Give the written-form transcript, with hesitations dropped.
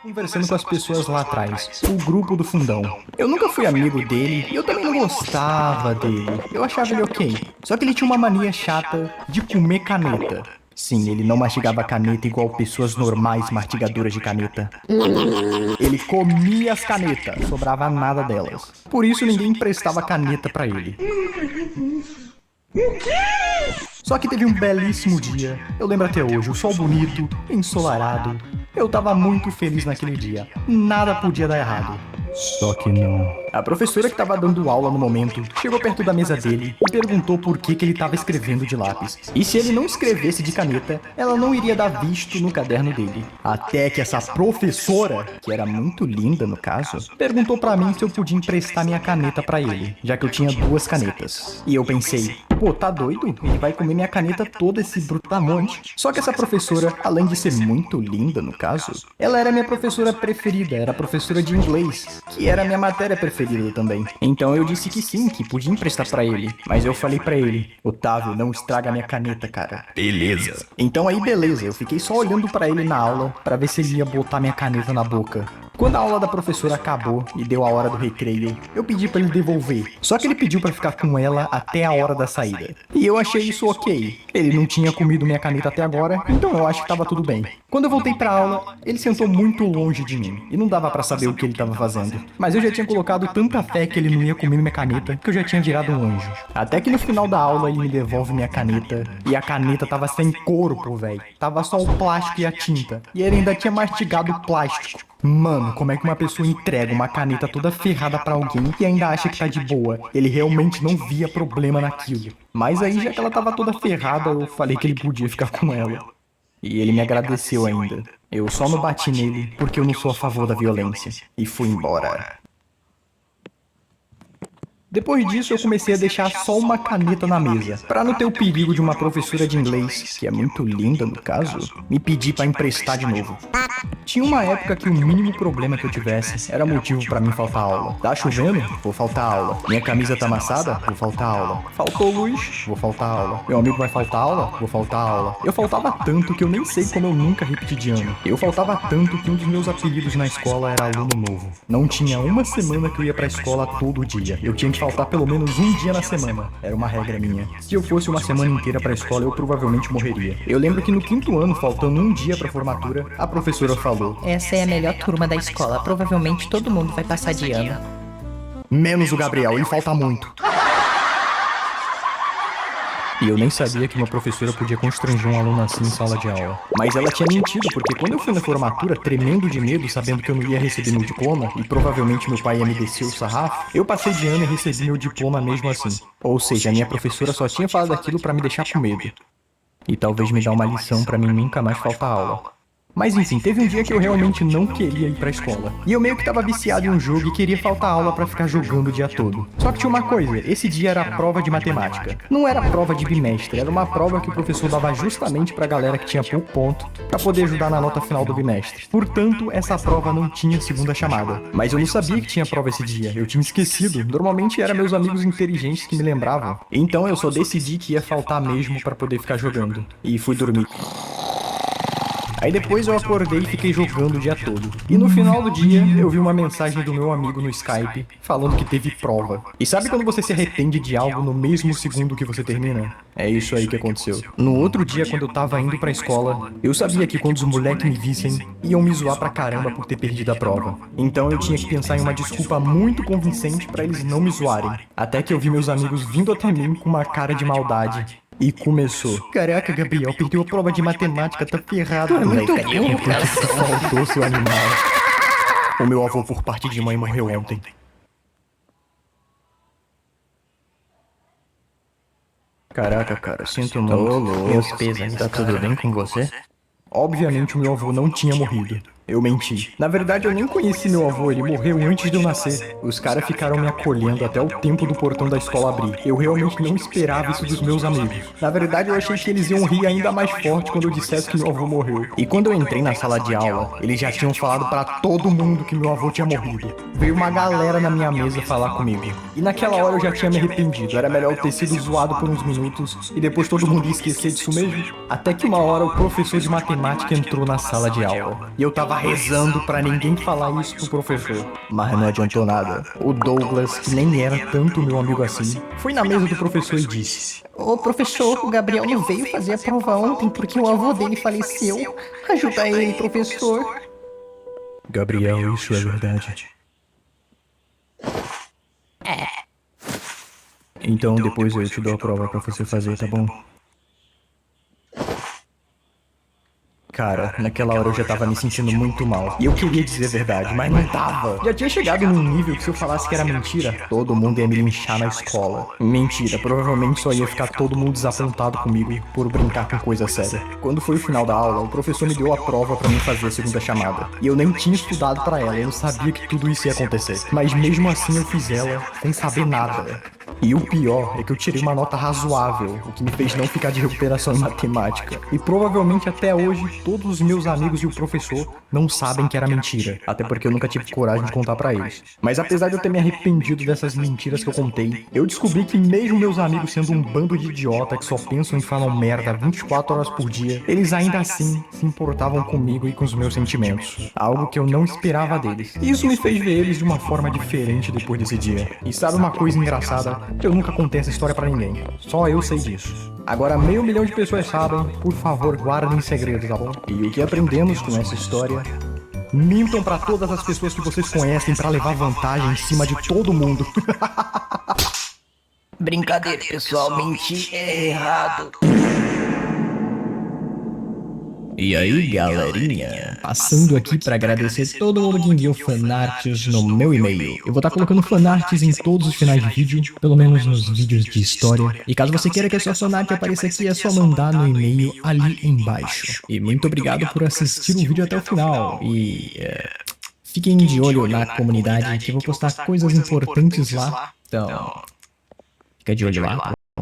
conversando com as pessoas lá atrás, o grupo do fundão. Eu nunca fui amigo dele e eu também não gostava dele. Eu achava ele ok. Só que ele tinha uma mania chata de comer caneta. Sim, ele não mastigava caneta igual pessoas normais mastigadoras de caneta. Ele comia as canetas, sobrava nada delas. Por isso ninguém emprestava caneta pra ele. Só que teve um belíssimo dia, eu lembro até hoje, o sol bonito, ensolarado. Eu tava muito feliz naquele dia, nada podia dar errado. Só que não. A professora que tava dando aula no momento chegou perto da mesa dele e perguntou por que ele tava escrevendo de lápis. E se ele não escrevesse de caneta, ela não iria dar visto no caderno dele. Até que essa professora, que era muito linda no caso, perguntou pra mim se eu podia emprestar minha caneta pra ele, já que eu tinha 2 canetas. E eu pensei, pô, tá doido? Ele vai comer minha caneta toda, esse brutamonte. Só que essa professora, além de ser muito linda no caso, ela era minha professora preferida, era professora de inglês, que era a minha matéria preferida também. Então eu disse que sim, que podia emprestar pra ele. Mas eu falei pra ele, Otávio, não estraga minha caneta, cara. Beleza. Então aí beleza, eu fiquei só olhando pra ele na aula, pra ver se ele ia botar minha caneta na boca. Quando a aula da professora acabou e deu a hora do recreio, eu pedi pra ele devolver. Só que ele pediu pra ficar com ela até a hora da saída. E eu achei isso ok. Ele não tinha comido minha caneta até agora, então eu acho que tava tudo bem. Quando eu voltei pra aula, ele sentou muito longe de mim. E não dava pra saber o que ele tava fazendo. Mas eu já tinha colocado tanta fé que ele não ia comer minha caneta, que eu já tinha virado um anjo. Até que no final da aula ele me devolve minha caneta. E a caneta tava sem corpo, velho. Tava só o plástico e a tinta. E ele ainda tinha mastigado o plástico. Mano, como é que uma pessoa entrega uma caneta toda ferrada pra alguém e ainda acha que tá de boa? Ele realmente não via problema naquilo. Mas aí, já que ela tava toda ferrada, eu falei que ele podia ficar com ela. E ele me agradeceu ainda. Eu só não bati nele porque eu não sou a favor da violência. E fui embora. Depois disso, eu comecei a deixar só uma caneta na mesa, pra não ter o perigo de uma professora de inglês, que é muito linda no caso, me pedir pra emprestar de novo. Tinha uma época que o mínimo problema que eu tivesse era motivo pra mim faltar aula. Tá chovendo? Vou faltar aula. Minha camisa tá amassada? Vou faltar aula. Faltou luz? Vou faltar aula. Meu amigo vai faltar aula? Vou faltar aula. Eu faltava tanto que eu nem sei como eu nunca repeti de ano. Eu faltava tanto que um dos meus apelidos na escola era aluno novo. Não tinha uma semana que eu ia pra escola todo dia. Eu tinha que faltar pelo menos um dia na semana. Era uma regra minha. Se eu fosse uma semana inteira pra escola, eu provavelmente morreria. Eu lembro que no 5º ano, faltando um dia pra formatura, a professora falou: essa é a melhor turma da escola. Provavelmente todo mundo vai passar de ano. menos o Gabriel, ele falta muito. E eu nem sabia que uma professora podia constranger um aluno assim em sala de aula. Mas ela tinha mentido, porque quando eu fui na formatura, tremendo de medo, sabendo que eu não ia receber meu diploma, e provavelmente meu pai ia me descer o sarrafo, eu passei de ano e recebi meu diploma mesmo assim. Ou seja, a minha professora só tinha falado aquilo pra me deixar com medo. E talvez me dar uma lição pra mim nunca mais faltar aula. Mas enfim, teve um dia que eu realmente não queria ir pra escola. E eu meio que tava viciado em um jogo e queria faltar aula pra ficar jogando o dia todo. Só que tinha uma coisa, esse dia era a prova de matemática. Não era prova de bimestre, era uma prova que o professor dava justamente pra galera que tinha pouco ponto, pra poder ajudar na nota final do bimestre. Portanto, essa prova não tinha segunda chamada. Mas eu não sabia que tinha prova esse dia, eu tinha esquecido. Normalmente eram meus amigos inteligentes que me lembravam. Então eu só decidi que ia faltar mesmo pra poder ficar jogando. E fui dormir. Aí depois eu acordei e fiquei jogando o dia todo. E no final do dia, eu vi uma mensagem do meu amigo no Skype, falando que teve prova. E sabe quando você se arrepende de algo no mesmo segundo que você termina? É isso aí que aconteceu. No outro dia, quando eu tava indo pra escola, eu sabia que quando os moleques me vissem, iam me zoar pra caramba por ter perdido a prova. Então eu tinha que pensar em uma desculpa muito convincente pra eles não me zoarem. Até que eu vi meus amigos vindo até mim com uma cara de maldade. E começou. Caraca, Gabriel, perdeu a prova de matemática, tá ferrado. Tu é muito burro, Porque faltou, seu animal. O meu avô por parte de mãe morreu ontem. Caraca, cara, sinto muito. Meus pesos, tá tudo bem com você? Obviamente o meu avô não tinha morrido. Eu menti. Na verdade, eu nem conheci meu avô, ele morreu antes de eu nascer. Os caras ficaram me acolhendo até o tempo do portão da escola abrir. Eu realmente não esperava isso dos meus amigos. Na verdade, eu achei que eles iam rir ainda mais forte quando eu dissesse que meu avô morreu. E quando eu entrei na sala de aula, eles já tinham falado pra todo mundo que meu avô tinha morrido. Veio uma galera na minha mesa falar comigo. E naquela hora eu já tinha me arrependido. Era melhor eu ter sido zoado por uns minutos e depois todo mundo ia esquecer disso mesmo. Até que uma hora o professor de matemática entrou na sala de aula. E eu tava rezando pra ninguém falar isso pro professor. Mas não adiantou nada. O Douglas, que nem era tanto meu amigo assim, foi na mesa do professor e disse: Ô professor, o Gabriel não veio fazer a prova ontem porque o avô dele faleceu. Ajuda ele, professor. Gabriel, isso é verdade. Então depois eu te dou a prova pra você fazer, tá bom? Cara, naquela hora eu já tava me sentindo muito mal. E eu queria dizer a verdade, mas não tava. Já tinha chegado num nível que se eu falasse que era mentira, todo mundo ia me linchar na escola. Mentira, provavelmente só ia ficar todo mundo desapontado comigo por brincar com coisa séria. Quando foi o final da aula, o professor me deu a prova pra mim fazer a segunda chamada. E eu nem tinha estudado pra ela, eu não sabia que tudo isso ia acontecer. Mas mesmo assim eu fiz ela sem saber nada. E o pior é que eu tirei uma nota razoável, o que me fez não ficar de recuperação em matemática. E provavelmente até hoje, todos os meus amigos e o professor não sabem que era mentira. Até porque eu nunca tive coragem de contar pra eles. Mas apesar de eu ter me arrependido dessas mentiras que eu contei, eu descobri que mesmo meus amigos sendo um bando de idiota que só pensam em falar merda 24 horas por dia, eles ainda assim se importavam comigo e com os meus sentimentos. Algo que eu não esperava deles. E isso me fez ver eles de uma forma diferente depois desse dia. E sabe uma coisa engraçada? Eu nunca contei essa história pra ninguém. Só eu sei disso. Agora 500 mil de pessoas sabem. Por favor, guardem segredo, tá bom? E o que aprendemos com essa história? Mintam pra todas as pessoas que vocês conhecem pra levar vantagem em cima de todo mundo. Brincadeira, pessoal, mentir é errado. E aí, galerinha? Passando aqui pra agradecer todo mundo que enviou fanarts no meu e-mail. Eu vou estar colocando fanarts em todos os finais de vídeo, pelo menos nos vídeos de história. E caso você queira que a sua fanart apareça aqui, é só mandar no e-mail ali embaixo. E muito obrigado por assistir o vídeo até o final. E fiquem de olho na comunidade, que eu vou postar coisas importantes lá. Então, fica de olho lá, tá bom?